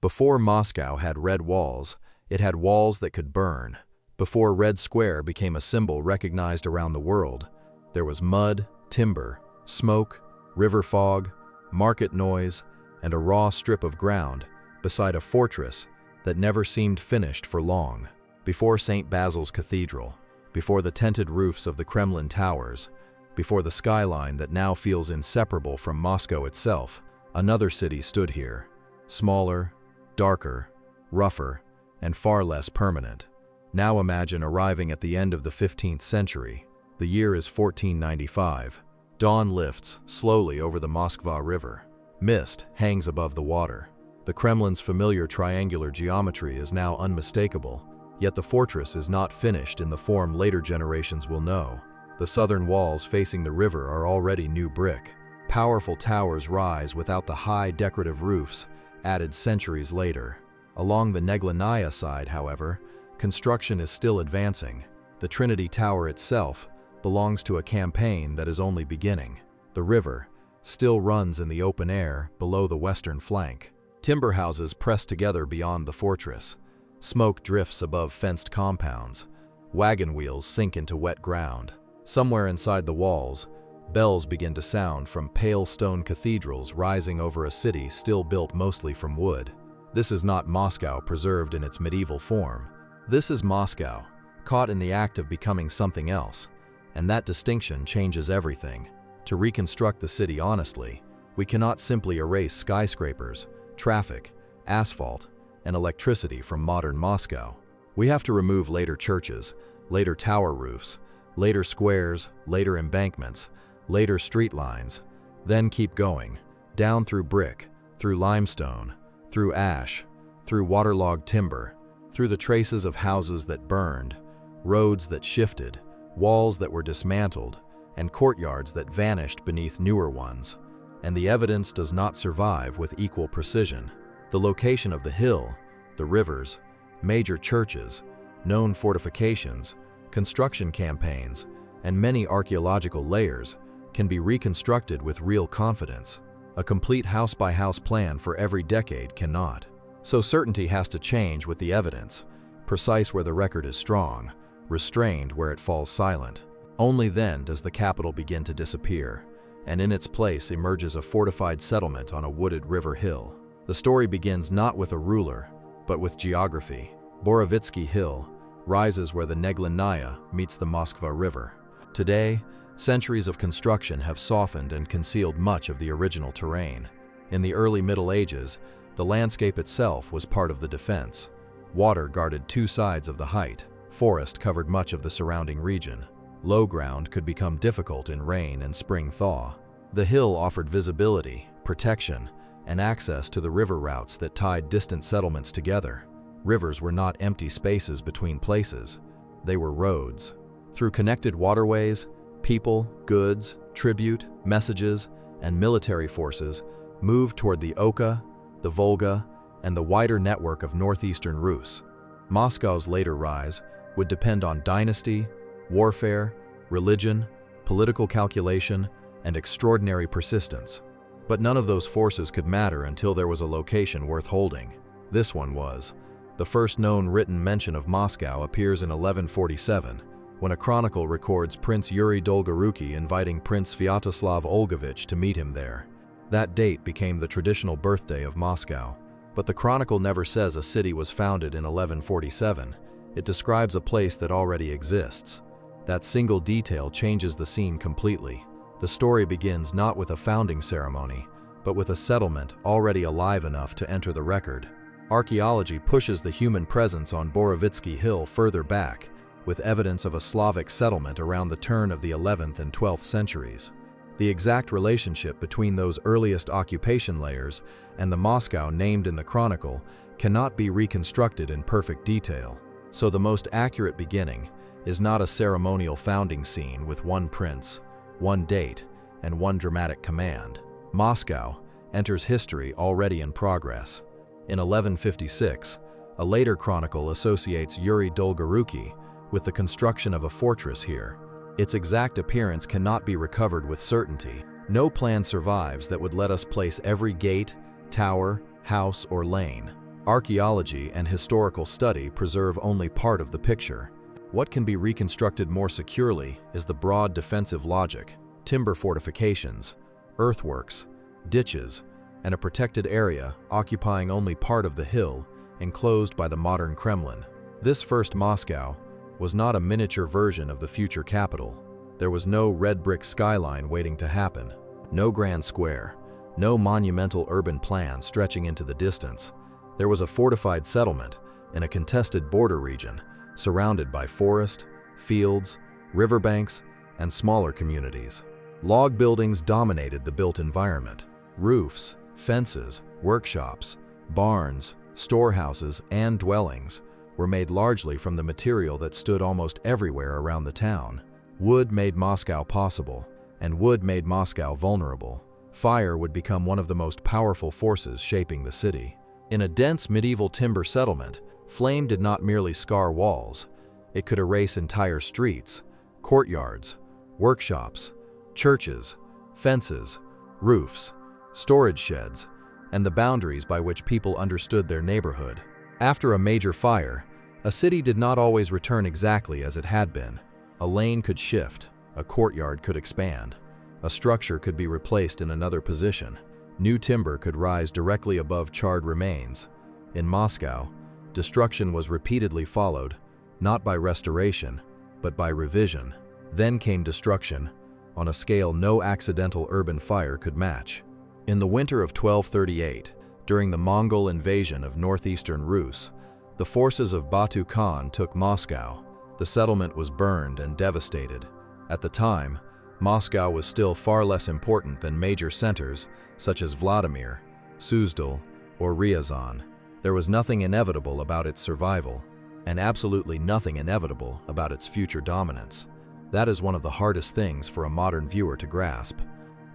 Before Moscow had red walls, it had walls that could burn. Before Red Square became a symbol recognized around the world, there was mud, timber, smoke, river fog, market noise, and a raw strip of ground beside a fortress that never seemed finished for long. Before St. Basil's Cathedral, before the tented roofs of the Kremlin towers, before the skyline that now feels inseparable from Moscow itself, another city stood here, smaller, darker, rougher, and far less permanent. Now imagine arriving at the end of the 15th century. The year is 1495. Dawn lifts slowly over the Moskva River. Mist hangs above the water. The Kremlin's familiar triangular geometry is now unmistakable, yet the fortress is not finished in the form later generations will know. The southern walls facing the river are already new brick. Powerful towers rise without the high decorative roofs added centuries later. Along the Neglinaya side, however, construction is still advancing. The Trinity Tower itself belongs to a campaign that is only beginning. The river still runs in the open air below the western flank. Timber houses press together beyond the fortress. Smoke drifts above fenced compounds. Wagon wheels sink into wet ground. Somewhere inside the walls, bells begin to sound from pale stone cathedrals rising over a city still built mostly from wood. This is not Moscow preserved in its medieval form. This is Moscow, caught in the act of becoming something else, and that distinction changes everything. To reconstruct the city honestly, we cannot simply erase skyscrapers, traffic, asphalt, and electricity from modern Moscow. We have to remove later churches, later tower roofs, later squares, later embankments, later street lines, then keep going, down through brick, through limestone, through ash, through waterlogged timber, through the traces of houses that burned, roads that shifted, walls that were dismantled, and courtyards that vanished beneath newer ones. And the evidence does not survive with equal precision. The location of the hill, the rivers, major churches, known fortifications, construction campaigns, and many archaeological layers can be reconstructed with real confidence. A complete house-by-house plan for every decade cannot. So certainty has to change with the evidence, precise where the record is strong, restrained where it falls silent. Only then does the capital begin to disappear, and in its place emerges a fortified settlement on a wooded river hill. The story begins not with a ruler, but with geography. Borovitsky Hill rises where the Neglinaya meets the Moskva River. Today, centuries of construction have softened and concealed much of the original terrain. In the early Middle Ages, the landscape itself was part of the defense. Water guarded two sides of the height. Forest covered much of the surrounding region. Low ground could become difficult in rain and spring thaw. The hill offered visibility, protection, and access to the river routes that tied distant settlements together. Rivers were not empty spaces between places. They were roads. Through connected waterways, people, goods, tribute, messages, and military forces moved toward the Oka, the Volga, and the wider network of northeastern Rus. Moscow's later rise would depend on dynasty, warfare, religion, political calculation, and extraordinary persistence. But none of those forces could matter until there was a location worth holding. This one was. The first known written mention of Moscow appears in 1147, when a chronicle records Prince Yuri Dolgoruki inviting Prince Sviatoslav Olgovich to meet him there. That date became the traditional birthday of Moscow. But the chronicle never says a city was founded in 1147. It describes a place that already exists. That single detail changes the scene completely. The story begins not with a founding ceremony, but with a settlement already alive enough to enter the record. Archaeology pushes the human presence on Borovitsky Hill further back, with evidence of a Slavic settlement around the turn of the 11th and 12th centuries. The exact relationship between those earliest occupation layers and the Moscow named in the chronicle cannot be reconstructed in perfect detail. So the most accurate beginning is not a ceremonial founding scene with one prince, one date, and one dramatic command. Moscow enters history already in progress. In 1156, a later chronicle associates Yuri Dolgoruki with the construction of a fortress here. Its exact appearance cannot be recovered with certainty. No plan survives that would let us place every gate, tower, house, or lane. Archaeology and historical study preserve only part of the picture. What can be reconstructed more securely is the broad defensive logic: timber fortifications, earthworks, ditches, and a protected area occupying only part of the hill enclosed by the modern Kremlin. This first Moscow was not a miniature version of the future capital. There was no red brick skyline waiting to happen, no grand square, no monumental urban plan stretching into the distance. There was a fortified settlement in a contested border region, surrounded by forest, fields, riverbanks, and smaller communities. Log buildings dominated the built environment. Roofs, fences, workshops, barns, storehouses, and dwellings were made largely from the material that stood almost everywhere around the town. Wood made Moscow possible, and wood made Moscow vulnerable. Fire would become one of the most powerful forces shaping the city. In a dense medieval timber settlement, flame did not merely scar walls. It could erase entire streets, courtyards, workshops, churches, fences, roofs, storage sheds, and the boundaries by which people understood their neighborhood. After a major fire, a city did not always return exactly as it had been. A lane could shift, a courtyard could expand, a structure could be replaced in another position. New timber could rise directly above charred remains. In Moscow, destruction was repeatedly followed, not by restoration, but by revision. Then came destruction, on a scale no accidental urban fire could match. In the winter of 1238, during the Mongol invasion of northeastern Rus, the forces of Batu Khan took Moscow. The settlement was burned and devastated. At the time, Moscow was still far less important than major centers such as Vladimir, Suzdal, or Ryazan. There was nothing inevitable about its survival, and absolutely nothing inevitable about its future dominance. That is one of the hardest things for a modern viewer to grasp.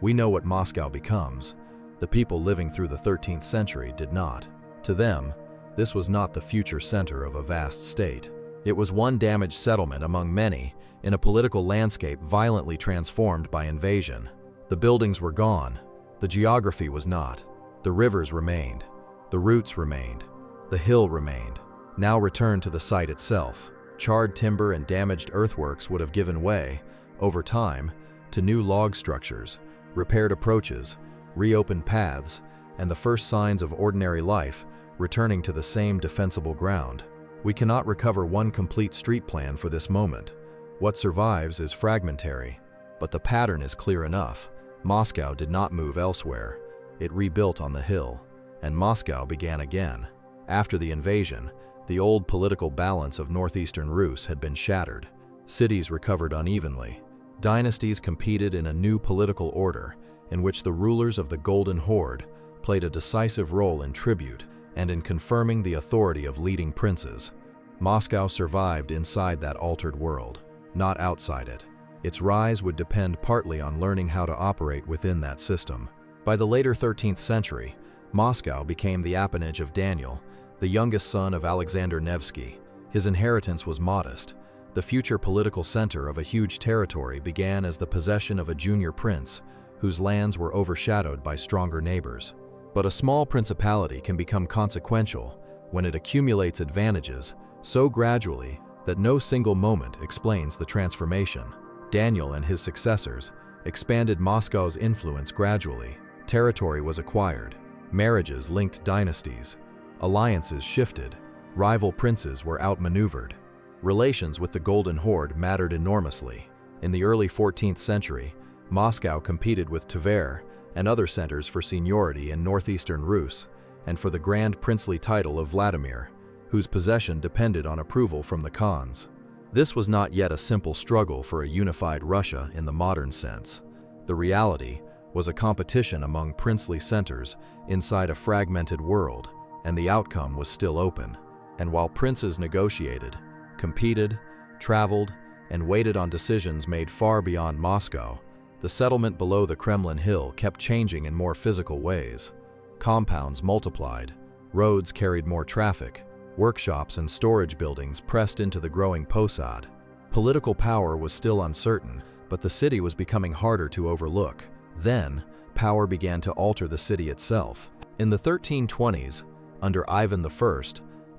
We know what Moscow becomes. The people living through the 13th century did not. To them, this was not the future center of a vast state. It was one damaged settlement among many in a political landscape violently transformed by invasion. The buildings were gone. The geography was not. The rivers remained. The roots remained. The hill remained. Now returned to the site itself. Charred timber and damaged earthworks would have given way, over time, to new log structures, repaired approaches, reopened paths, and the first signs of ordinary life returning to the same defensible ground. We cannot recover one complete street plan for this moment. What survives is fragmentary, but the pattern is clear enough. Moscow did not move elsewhere. It rebuilt on the hill, and Moscow began again. After the invasion, the old political balance of northeastern Rus had been shattered. Cities recovered unevenly. Dynasties competed in a new political order in which the rulers of the Golden Horde played a decisive role in tribute and in confirming the authority of leading princes. Moscow survived inside that altered world, not outside it. Its rise would depend partly on learning how to operate within that system. By the later 13th century, Moscow became the appanage of Daniel, the youngest son of Alexander Nevsky. His inheritance was modest. The future political center of a huge territory began as the possession of a junior prince, whose lands were overshadowed by stronger neighbors. But a small principality can become consequential when it accumulates advantages so gradually that no single moment explains the transformation. Daniel and his successors expanded Moscow's influence gradually. Territory was acquired, marriages linked dynasties, alliances shifted, rival princes were outmaneuvered. Relations with the Golden Horde mattered enormously. In the early 14th century, Moscow competed with Tver and other centers for seniority in northeastern Rus and for the grand princely title of Vladimir, whose possession depended on approval from the Khans. This was not yet a simple struggle for a unified Russia in the modern sense. The reality was a competition among princely centers inside a fragmented world, and the outcome was still open. And while princes negotiated, competed, traveled, and waited on decisions made far beyond Moscow, the settlement below the Kremlin hill kept changing in more physical ways. Compounds multiplied, roads carried more traffic, workshops and storage buildings pressed into the growing posad. Political power was still uncertain, but the city was becoming harder to overlook. Then, power began to alter the city itself. In the 1320s, Under Ivan I,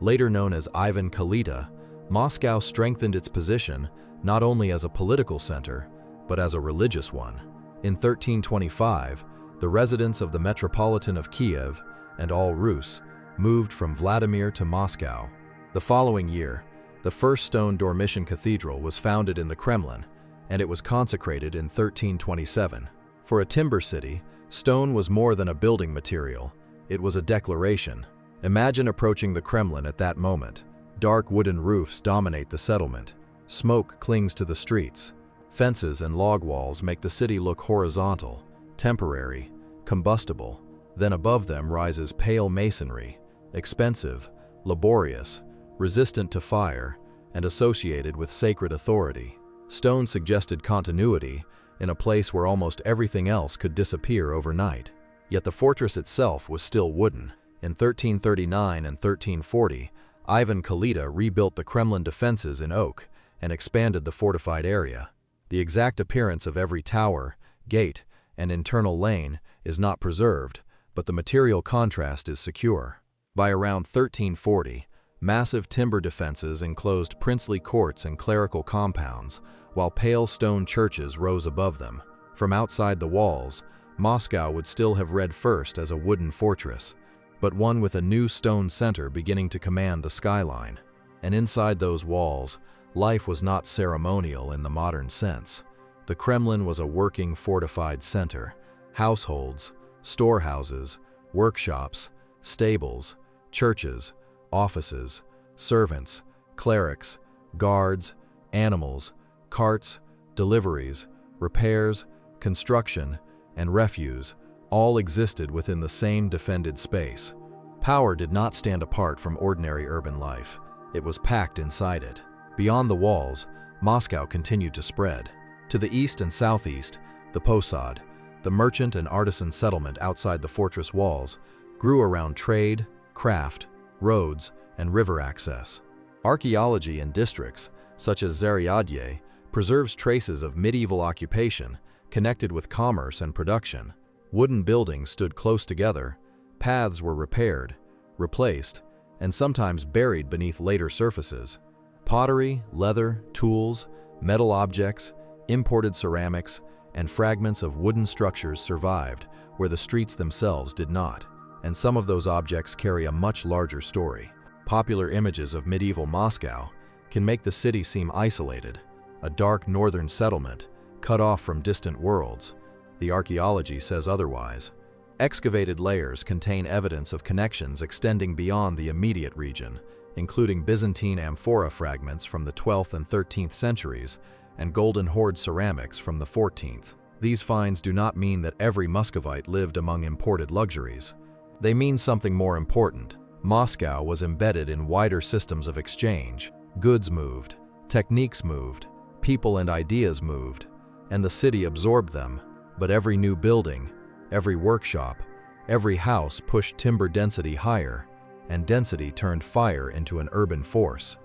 later known as Ivan Kalita, Moscow strengthened its position not only as a political center, but as a religious one. In 1325, the residents of the Metropolitan of Kiev and all Rus moved from Vladimir to Moscow. The following year, the first stone Dormition Cathedral was founded in the Kremlin, and it was consecrated in 1327. For a timber city, stone was more than a building material. It was a declaration. Imagine approaching the Kremlin at that moment. Dark wooden roofs dominate the settlement. Smoke clings to the streets. Fences and log walls make the city look horizontal, temporary, combustible. Then above them rises pale masonry, expensive, laborious, resistant to fire, and associated with sacred authority. Stone suggested continuity in a place where almost everything else could disappear overnight. Yet the fortress itself was still wooden. In 1339 and 1340, Ivan Kalita rebuilt the Kremlin defenses in oak and expanded the fortified area. The exact appearance of every tower, gate, and internal lane is not preserved, but the material contrast is secure. By around 1340, massive timber defenses enclosed princely courts and clerical compounds, while pale stone churches rose above them. From outside the walls, Moscow would still have read first as a wooden fortress, but one with a new stone center beginning to command the skyline. And inside those walls, life was not ceremonial in the modern sense. The Kremlin was a working, fortified center. Households, storehouses, workshops, stables, churches, offices, servants, clerics, guards, animals, carts, deliveries, repairs, construction, and refuse all existed within the same defended space. Power did not stand apart from ordinary urban life. It was packed inside it. Beyond the walls, Moscow continued to spread. To the east and southeast, the Posad, the merchant and artisan settlement outside the fortress walls, grew around trade, craft, roads, and river access. Archaeology in districts, such as Zaryadye, preserves traces of medieval occupation connected with commerce and production. Wooden buildings stood close together, paths were repaired, replaced, and sometimes buried beneath later surfaces. Pottery, leather, tools, metal objects, imported ceramics, and fragments of wooden structures survived where the streets themselves did not, and some of those objects carry a much larger story. Popular images of medieval Moscow can make the city seem isolated, a dark northern settlement, cut off from distant worlds. The archaeology says otherwise. Excavated layers contain evidence of connections extending beyond the immediate region, including Byzantine amphora fragments from the 12th and 13th centuries and Golden Horde ceramics from the 14th. These finds do not mean that every Muscovite lived among imported luxuries. They mean something more important. Moscow was embedded in wider systems of exchange. Goods moved, techniques moved, people and ideas moved, and the city absorbed them. But every new building, every workshop, every house pushed timber density higher, and density turned fire into an urban force.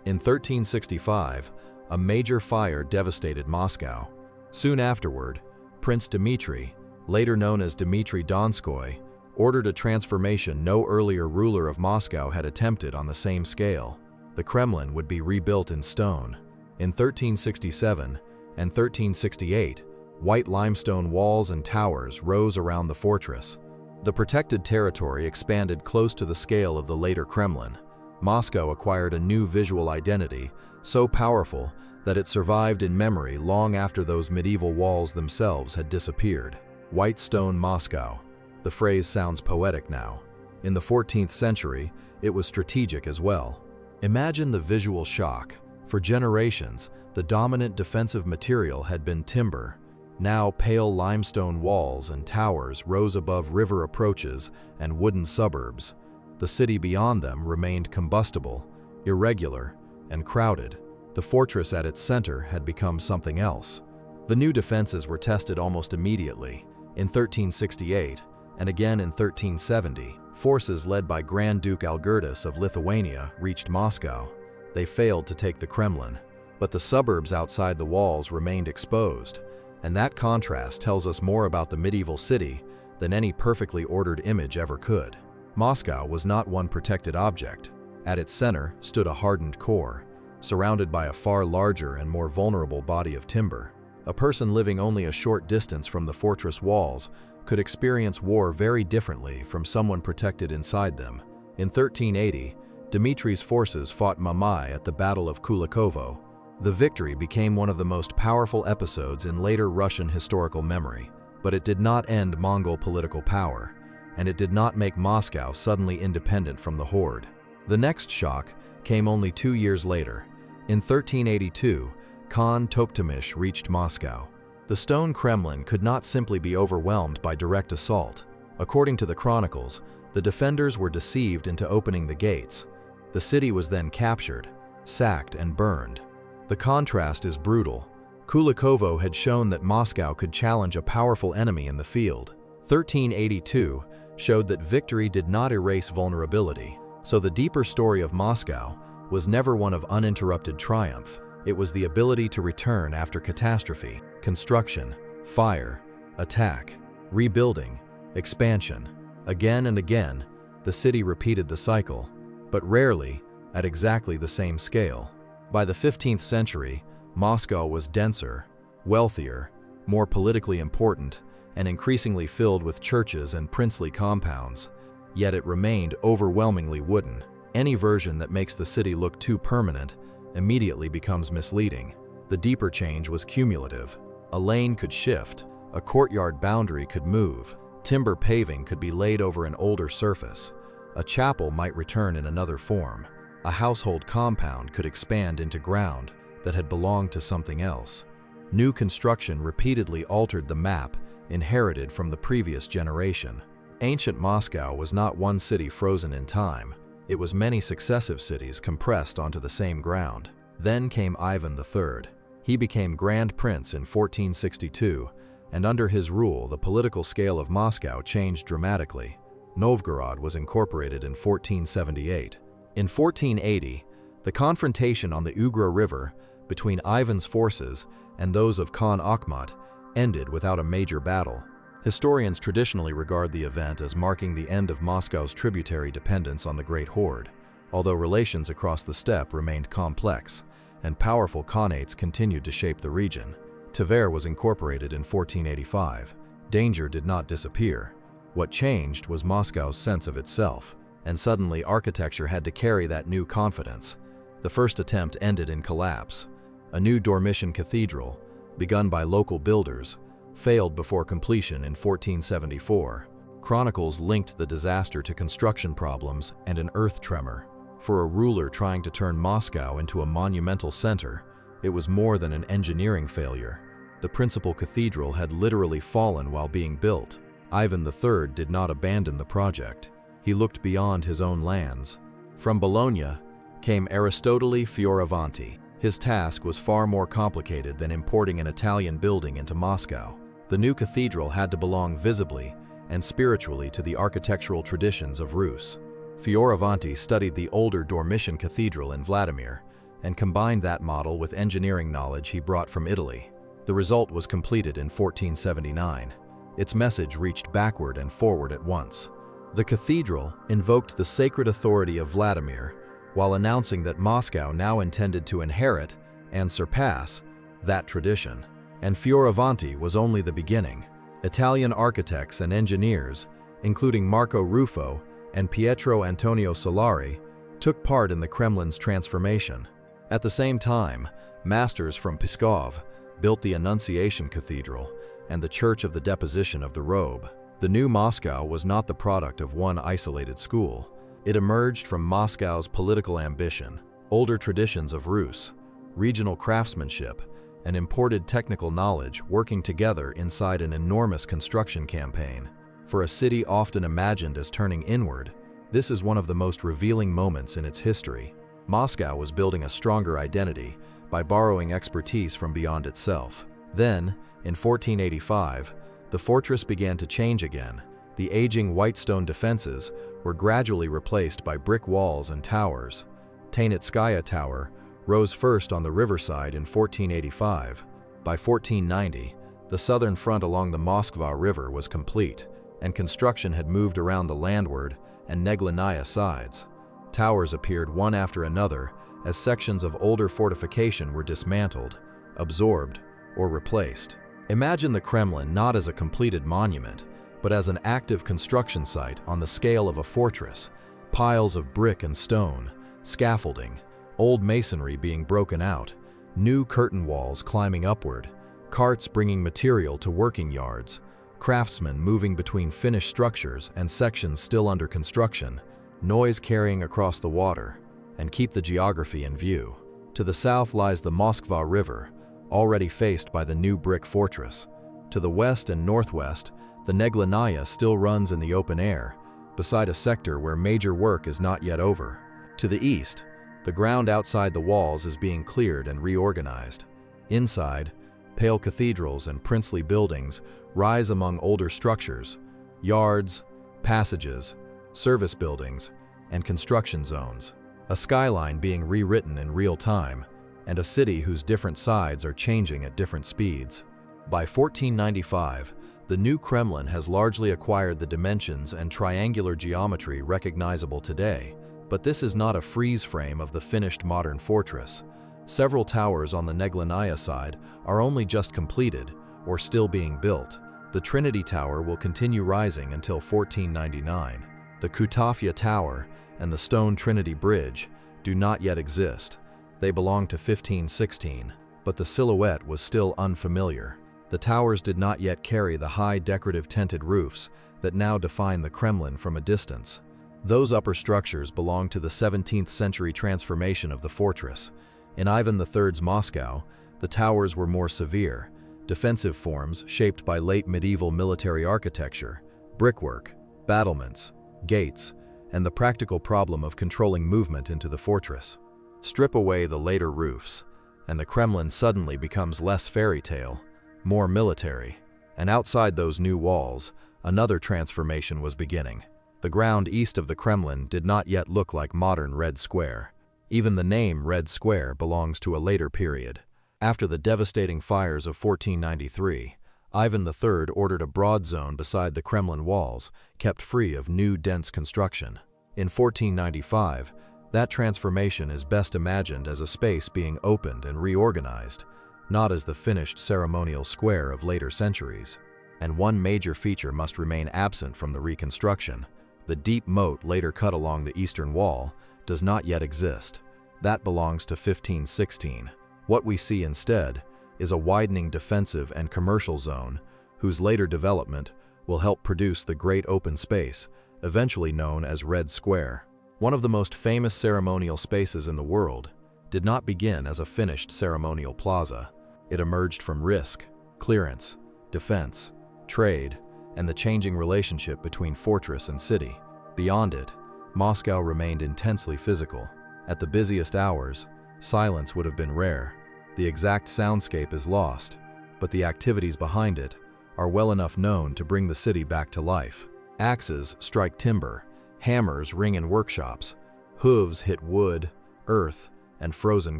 In 1365, a major fire devastated Moscow. Soon afterward, Prince Dmitry, later known as Dmitry Donskoy, ordered a transformation no earlier ruler of Moscow had attempted on the same scale. The Kremlin would be rebuilt in stone. In 1367 and 1368, white limestone walls and towers rose around the fortress. The protected territory expanded close to the scale of the later Kremlin. Moscow acquired a new visual identity, so powerful that it survived in memory long after those medieval walls themselves had disappeared. White stone Moscow. The phrase sounds poetic now. In the 14th century, it was strategic as well. Imagine the visual shock. For generations, the dominant defensive material had been timber. Now pale limestone walls and towers rose above river approaches and wooden suburbs. The city beyond them remained combustible, irregular, and crowded. The fortress at its center had become something else. The new defenses were tested almost immediately. In 1368, and again in 1370, forces led by Grand Duke Algirdas of Lithuania reached Moscow. They failed to take the Kremlin, but the suburbs outside the walls remained exposed, and that contrast tells us more about the medieval city than any perfectly ordered image ever could. Moscow was not one protected object. At its center stood a hardened core, surrounded by a far larger and more vulnerable body of timber. A person living only a short distance from the fortress walls could experience war very differently from someone protected inside them. In 1380, Dmitri's forces fought Mamai at the Battle of Kulikovo. The victory became one of the most powerful episodes in later Russian historical memory, but it did not end Mongol political power, and it did not make Moscow suddenly independent from the horde. The next shock came only 2 years later. In 1382, Khan Tokhtamysh reached Moscow. The stone Kremlin could not simply be overwhelmed by direct assault. According to the chronicles, the defenders were deceived into opening the gates. The city was then captured, sacked, and burned. The contrast is brutal. Kulikovo had shown that Moscow could challenge a powerful enemy in the field. 1382 showed that victory did not erase vulnerability. So the deeper story of Moscow was never one of uninterrupted triumph. It was the ability to return after catastrophe, construction, fire, attack, rebuilding, expansion. Again and again, the city repeated the cycle, but rarely at exactly the same scale. By the 15th century, Moscow was denser, wealthier, more politically important, and increasingly filled with churches and princely compounds. Yet it remained overwhelmingly wooden. Any version that makes the city look too permanent immediately becomes misleading. The deeper change was cumulative. A lane could shift, a courtyard boundary could move, timber paving could be laid over an older surface, a chapel might return in another form, a household compound could expand into ground that had belonged to something else. New construction repeatedly altered the map inherited from the previous generation. Ancient Moscow was not one city frozen in time. It was many successive cities compressed onto the same ground. Then came Ivan III. He became Grand Prince in 1462, and under his rule the political scale of Moscow changed dramatically. Novgorod was incorporated in 1478. In 1480, the confrontation on the Ugra River between Ivan's forces and those of Khan Akhmat ended without a major battle. Historians traditionally regard the event as marking the end of Moscow's tributary dependence on the Great Horde, although relations across the steppe remained complex, and powerful khanates continued to shape the region. Tver was incorporated in 1485. Danger did not disappear. What changed was Moscow's sense of itself, and suddenly architecture had to carry that new confidence. The first attempt ended in collapse. A new Dormition cathedral, begun by local builders, failed before completion in 1474. Chronicles linked the disaster to construction problems and an earth tremor. For a ruler trying to turn Moscow into a monumental center, it was more than an engineering failure. The principal cathedral had literally fallen while being built. Ivan III did not abandon the project. He looked beyond his own lands. From Bologna came Aristotele Fioravanti. His task was far more complicated than importing an Italian building into Moscow. The new cathedral had to belong visibly and spiritually to the architectural traditions of Rus. Fioravanti studied the older Dormition Cathedral in Vladimir and combined that model with engineering knowledge he brought from Italy. The result was completed in 1479. Its message reached backward and forward at once. The cathedral invoked the sacred authority of Vladimir while announcing that Moscow now intended to inherit and surpass that tradition. And Fioravanti was only the beginning. Italian architects and engineers, including Marco Ruffo and Pietro Antonio Solari, took part in the Kremlin's transformation. At the same time, masters from Pskov built the Annunciation Cathedral and the Church of the Deposition of the Robe. The new Moscow was not the product of one isolated school. It emerged from Moscow's political ambition, older traditions of Rus, regional craftsmanship, and imported technical knowledge working together inside an enormous construction campaign. For a city often imagined as turning inward, this is one of the most revealing moments in its history. Moscow was building a stronger identity by borrowing expertise from beyond itself. Then, in 1485, the fortress began to change again. The aging white stone defenses were gradually replaced by brick walls and towers. Tainitskaya Tower rose first on the riverside in 1485. By 1490, the southern front along the Moskva River was complete, and construction had moved around the landward and Neglyanaya sides. Towers appeared one after another as sections of older fortification were dismantled, absorbed, or replaced. Imagine the Kremlin not as a completed monument, but as an active construction site on the scale of a fortress. Piles of brick and stone, scaffolding, old masonry being broken out, new curtain walls climbing upward, carts bringing material to working yards, craftsmen moving between finished structures and sections still under construction, noise carrying across the water, and keep the geography in view. To the south lies the Moskva River, already faced by the new brick fortress. To the west and northwest, the Neglyanaya still runs in the open air, beside a sector where major work is not yet over. To the east, the ground outside the walls is being cleared and reorganized. Inside, pale cathedrals and princely buildings rise among older structures, yards, passages, service buildings, and construction zones. A skyline being rewritten in real time, and a city whose different sides are changing at different speeds. By 1495, the new Kremlin has largely acquired the dimensions and triangular geometry recognizable today, but this is not a freeze frame of the finished modern fortress. Several towers on the Neglyanaya side are only just completed or still being built. The Trinity Tower will continue rising until 1499. The Kutafya Tower and the Stone Trinity Bridge do not yet exist. They belong to 1516, but the silhouette was still unfamiliar. The towers did not yet carry the high decorative tinted roofs that now define the Kremlin from a distance. Those upper structures belong to the 17th century transformation of the fortress. In Ivan III's Moscow, the towers were more severe, defensive forms shaped by late medieval military architecture, brickwork, battlements, gates, and the practical problem of controlling movement into the fortress. Strip away the later roofs, and the Kremlin suddenly becomes less fairy tale, more military, and outside those new walls, another transformation was beginning. The ground east of the Kremlin did not yet look like modern Red Square. Even the name Red Square belongs to a later period. After the devastating fires of 1493, Ivan III ordered a broad zone beside the Kremlin walls, kept free of new dense construction. In 1495, that transformation is best imagined as a space being opened and reorganized, not as the finished ceremonial square of later centuries. And one major feature must remain absent from the reconstruction. The deep moat later cut along the eastern wall does not yet exist. That belongs to 1516. What we see instead is a widening defensive and commercial zone whose later development will help produce the great open space, eventually known as Red Square. One of the most famous ceremonial spaces in the world did not begin as a finished ceremonial plaza. It emerged from risk, clearance, defense, trade, and the changing relationship between fortress and city. Beyond it, Moscow remained intensely physical. At the busiest hours, silence would have been rare. The exact soundscape is lost, but the activities behind it are well enough known to bring the city back to life. Axes strike timber, hammers ring in workshops, hooves hit wood, earth, and frozen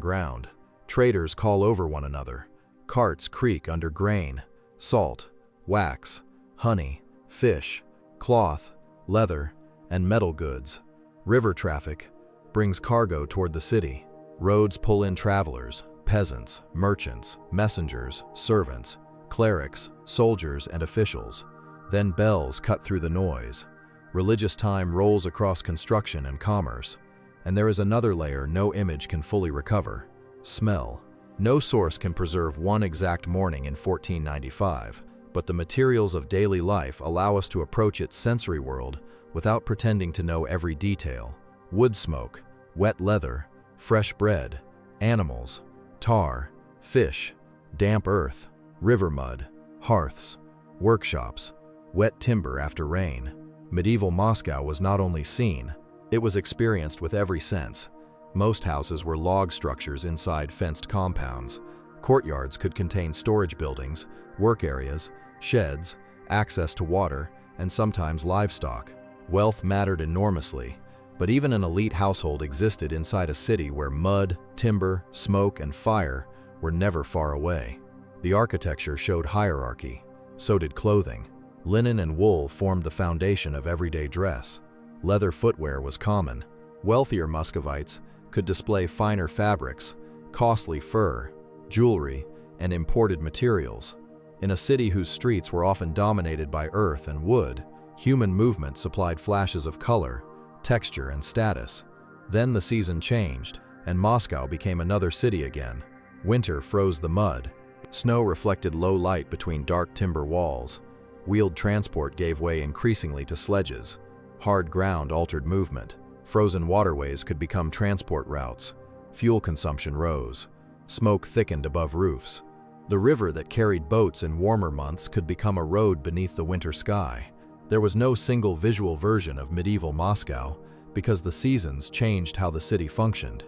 ground. Traders call over one another. Carts creak under grain, salt, wax, honey, fish, cloth, leather, and metal goods. River traffic brings cargo toward the city. Roads pull in travelers, peasants, merchants, messengers, servants, clerics, soldiers, and officials. Then bells cut through the noise. Religious time rolls across construction and commerce. And there is another layer no image can fully recover: smell. No source can preserve one exact morning in 1495, but the materials of daily life allow us to approach its sensory world without pretending to know every detail. Wood smoke, wet leather, fresh bread, animals, tar, fish, damp earth, river mud, hearths, workshops, wet timber after rain. Medieval Moscow was not only seen, it was experienced with every sense. Most houses were log structures inside fenced compounds. Courtyards could contain storage buildings, work areas, sheds, access to water, and sometimes livestock. Wealth mattered enormously, but even an elite household existed inside a city where mud, timber, smoke, and fire were never far away. The architecture showed hierarchy. So did clothing. Linen and wool formed the foundation of everyday dress. Leather footwear was common. Wealthier Muscovites could display finer fabrics, costly fur, jewelry, and imported materials. In a city whose streets were often dominated by earth and wood, human movement supplied flashes of color, texture, and status. Then the season changed, and Moscow became another city again. Winter froze the mud. Snow reflected low light between dark timber walls. Wheeled transport gave way increasingly to sledges. Hard ground altered movement. Frozen waterways could become transport routes. Fuel consumption rose. Smoke thickened above roofs. The river that carried boats in warmer months could become a road beneath the winter sky. There was no single visual version of medieval Moscow because the seasons changed how the city functioned.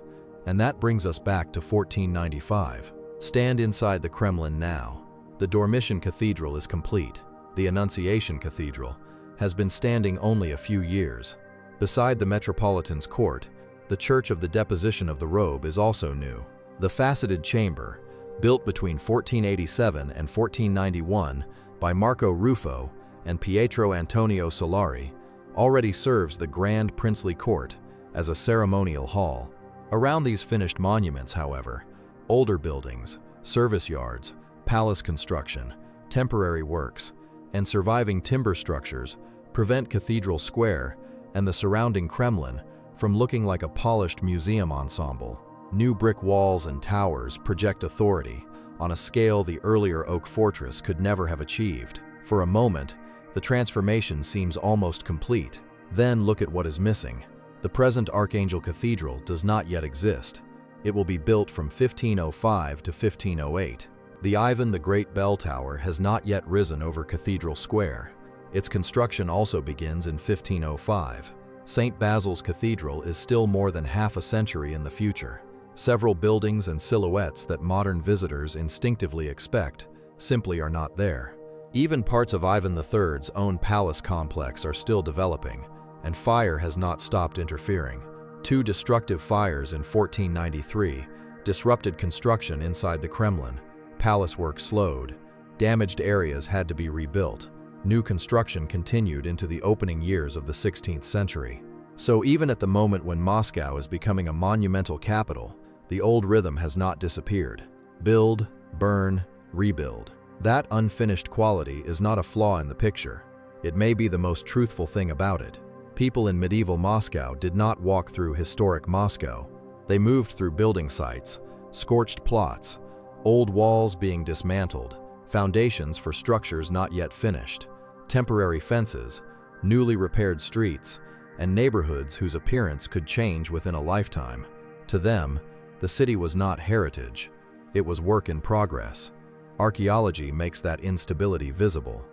And that brings us back to 1495. Stand inside the Kremlin now. The Dormition Cathedral is complete. The Annunciation Cathedral has been standing only a few years. Beside the Metropolitan's court, the Church of the Deposition of the Robe is also new. The faceted chamber, built between 1487 and 1491 by Marco Ruffo and Pietro Antonio Solari, already serves the Grand Princely Court as a ceremonial hall. Around these finished monuments, however, older buildings, service yards, palace construction, temporary works, and surviving timber structures prevent Cathedral Square and the surrounding Kremlin from looking like a polished museum ensemble. New brick walls and towers project authority on a scale the earlier oak fortress could never have achieved. For a moment, the transformation seems almost complete. Then look at what is missing. The present Archangel Cathedral does not yet exist. It will be built from 1505 to 1508. The Ivan the Great bell tower has not yet risen over Cathedral Square. Its construction also begins in 1505. St. Basil's Cathedral is still more than half a century in the future. Several buildings and silhouettes that modern visitors instinctively expect simply are not there. Even parts of Ivan III's own palace complex are still developing, and fire has not stopped interfering. Two destructive fires in 1493 disrupted construction inside the Kremlin. Palace work slowed. Damaged areas had to be rebuilt. New construction continued into the opening years of the 16th century. So even at the moment when Moscow is becoming a monumental capital, the old rhythm has not disappeared. Build, burn, rebuild. That unfinished quality is not a flaw in the picture. It may be the most truthful thing about it. People in medieval Moscow did not walk through historic Moscow. They moved through building sites, scorched plots, old walls being dismantled, foundations for structures not yet finished, temporary fences, newly repaired streets, and neighborhoods whose appearance could change within a lifetime. To them, the city was not heritage. It was work in progress. Archaeology makes that instability visible.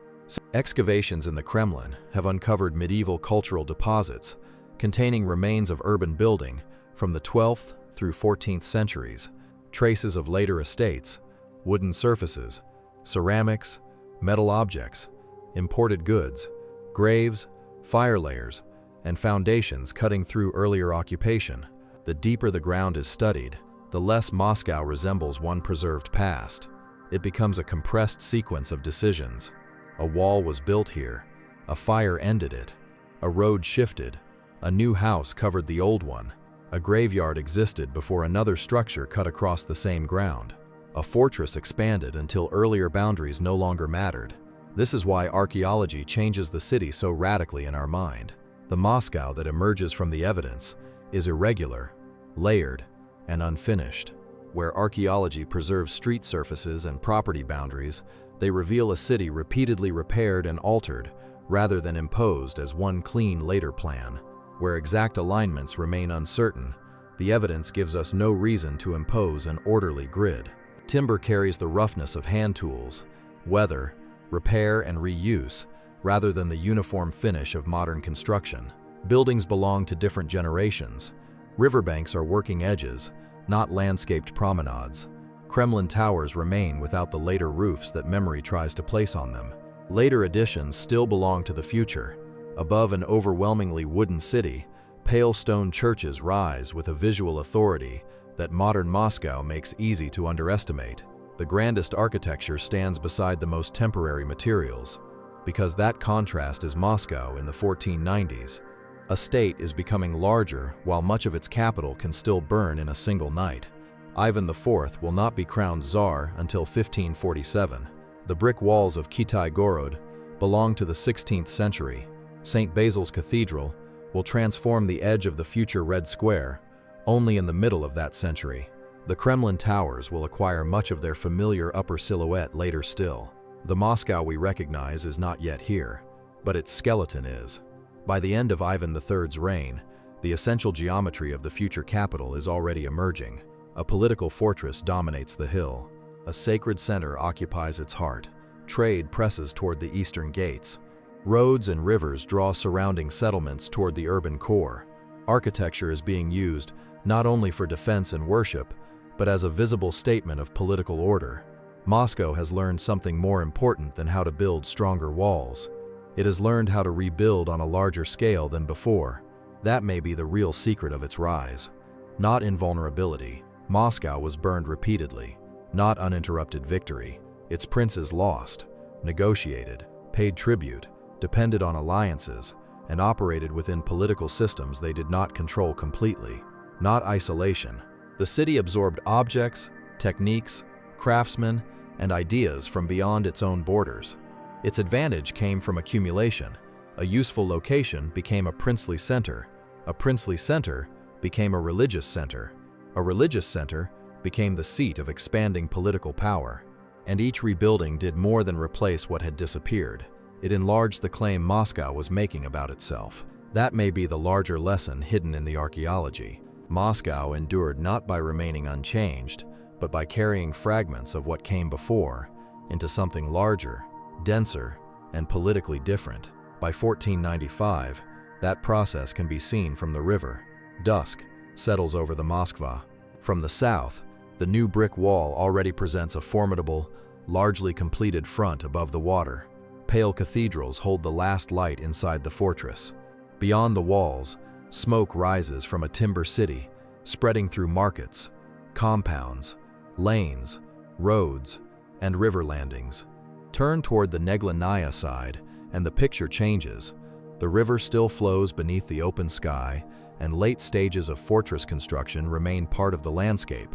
Excavations in the Kremlin have uncovered medieval cultural deposits containing remains of urban building from the 12th through 14th centuries, traces of later estates, wooden surfaces, ceramics, metal objects, imported goods, graves, fire layers, and foundations cutting through earlier occupation. The deeper the ground is studied, the less Moscow resembles one preserved past. It becomes a compressed sequence of decisions. A wall was built here, a fire ended it, a road shifted, a new house covered the old one, a graveyard existed before another structure cut across the same ground. A fortress expanded until earlier boundaries no longer mattered. This is why archaeology changes the city so radically in our mind. The Moscow that emerges from the evidence is irregular, layered, and unfinished. Where archaeology preserves street surfaces and property boundaries, they reveal a city repeatedly repaired and altered rather than imposed as one clean later plan. Where exact alignments remain uncertain, the evidence gives us no reason to impose an orderly grid. Timber carries the roughness of hand tools, weather, repair, and reuse, rather than the uniform finish of modern construction. Buildings belong to different generations. Riverbanks are working edges, not landscaped promenades. Kremlin towers remain without the later roofs that memory tries to place on them. Later additions still belong to the future. Above an overwhelmingly wooden city, pale stone churches rise with a visual authority that modern Moscow makes easy to underestimate. The grandest architecture stands beside the most temporary materials, because that contrast is Moscow in the 1490s. A state is becoming larger while much of its capital can still burn in a single night. Ivan IV will not be crowned Tsar until 1547. The brick walls of Kitai-Gorod belong to the 16th century. St. Basil's Cathedral will transform the edge of the future Red Square only in the middle of that century. The Kremlin towers will acquire much of their familiar upper silhouette later still. The Moscow we recognize is not yet here, but its skeleton is. By the end of Ivan III's reign, the essential geometry of the future capital is already emerging. A political fortress dominates the hill. A sacred center occupies its heart. Trade presses toward the eastern gates. Roads and rivers draw surrounding settlements toward the urban core. Architecture is being used not only for defense and worship, but as a visible statement of political order. Moscow has learned something more important than how to build stronger walls. It has learned how to rebuild on a larger scale than before. That may be the real secret of its rise. Not invulnerability. Moscow was burned repeatedly. Not uninterrupted victory. Its princes lost, negotiated, paid tribute, depended on alliances, and operated within political systems they did not control completely. Not isolation. The city absorbed objects, techniques, craftsmen, and ideas from beyond its own borders. Its advantage came from accumulation. A useful location became a princely center. A princely center became a religious center. A religious center became the seat of expanding political power. And each rebuilding did more than replace what had disappeared. It enlarged the claim Moscow was making about itself. That may be the larger lesson hidden in the archaeology. Moscow endured not by remaining unchanged, but by carrying fragments of what came before into something larger, denser, and politically different. By 1495, that process can be seen from the river. Dusk settles over the Moskva. From the south, the new brick wall already presents a formidable, largely completed front above the water. Pale cathedrals hold the last light inside the fortress. Beyond the walls, smoke rises from a timber city, spreading through markets, compounds, lanes, roads, and river landings. Turn toward the Neglinaya side, and the picture changes. The river still flows beneath the open sky, and late stages of fortress construction remain part of the landscape.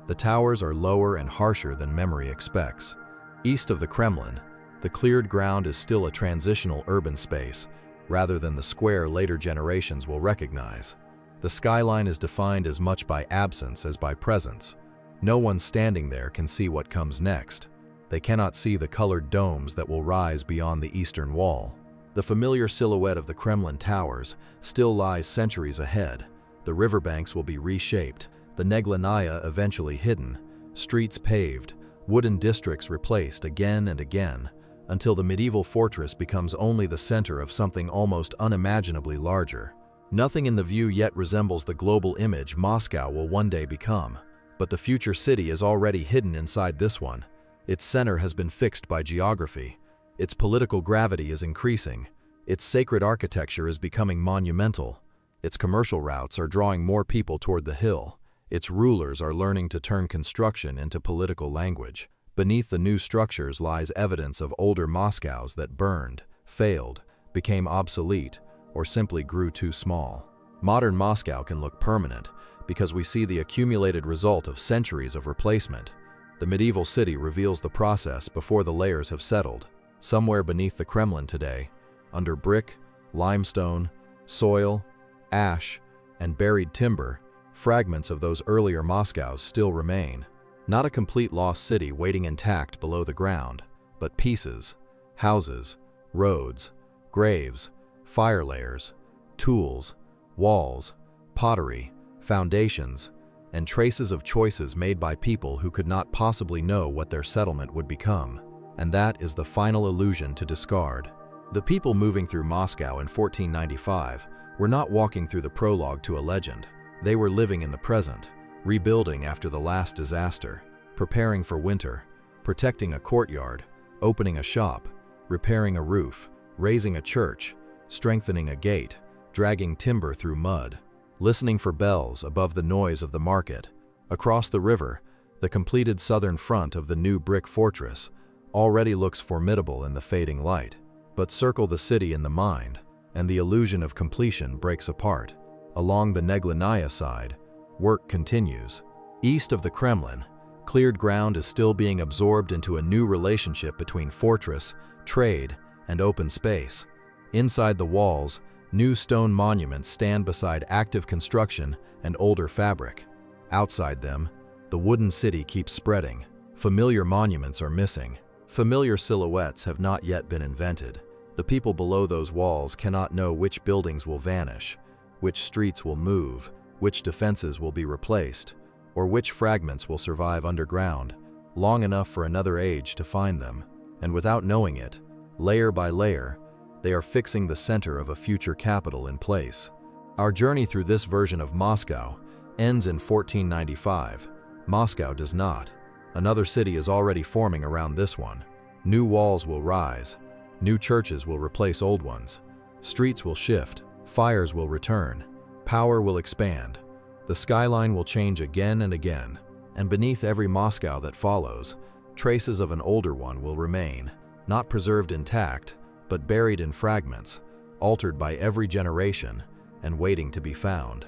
The towers are lower and harsher than memory expects. East of the Kremlin, the cleared ground is still a transitional urban space, rather than the square later generations will recognize. The skyline is defined as much by absence as by presence. No one standing there can see what comes next. They cannot see the colored domes that will rise beyond the eastern wall. The familiar silhouette of the Kremlin towers still lies centuries ahead. The riverbanks will be reshaped, the Neglinaya eventually hidden, streets paved, wooden districts replaced again and again, until the medieval fortress becomes only the center of something almost unimaginably larger. Nothing in the view yet resembles the global image Moscow will one day become, but the future city is already hidden inside this one. Its center has been fixed by geography. Its political gravity is increasing. Its sacred architecture is becoming monumental. Its commercial routes are drawing more people toward the hill. Its rulers are learning to turn construction into political language. Beneath the new structures lies evidence of older Moscows that burned, failed, became obsolete, or simply grew too small. Modern Moscow can look permanent because we see the accumulated result of centuries of replacement. The medieval city reveals the process before the layers have settled. Somewhere beneath the Kremlin today, under brick, limestone, soil, ash, and buried timber, fragments of those earlier Moscows still remain. Not a complete lost city waiting intact below the ground, but pieces, houses, roads, graves, fire layers, tools, walls, pottery, foundations, and traces of choices made by people who could not possibly know what their settlement would become. And that is the final illusion to discard. The people moving through Moscow in 1495 were not walking through the prologue to a legend. They were living in the present, rebuilding after the last disaster, preparing for winter, protecting a courtyard, opening a shop, repairing a roof, raising a church, strengthening a gate, dragging timber through mud, listening for bells above the noise of the market. Across the river, the completed southern front of the new brick fortress already looks formidable in the fading light. But circle the city in the mind. and the illusion of completion breaks apart. Along the Neglinaya side, work continues. East of the Kremlin, cleared ground is still being absorbed into a new relationship between fortress, trade, and open space. Inside the walls, new stone monuments stand beside active construction and older fabric. Outside them, the wooden city keeps spreading. Familiar monuments are missing. Familiar silhouettes have not yet been invented. The people below those walls cannot know which buildings will vanish, which streets will move, which defenses will be replaced, or which fragments will survive underground, long enough for another age to find them. And without knowing it, layer by layer, they are fixing the center of a future capital in place. Our journey through this version of Moscow ends in 1495. Moscow does not. Another city is already forming around this one. New walls will rise. New churches will replace old ones. Streets will shift. Fires will return. Power will expand. The skyline will change again and again. And beneath every Moscow that follows, traces of an older one will remain, not preserved intact, but buried in fragments, altered by every generation, and waiting to be found.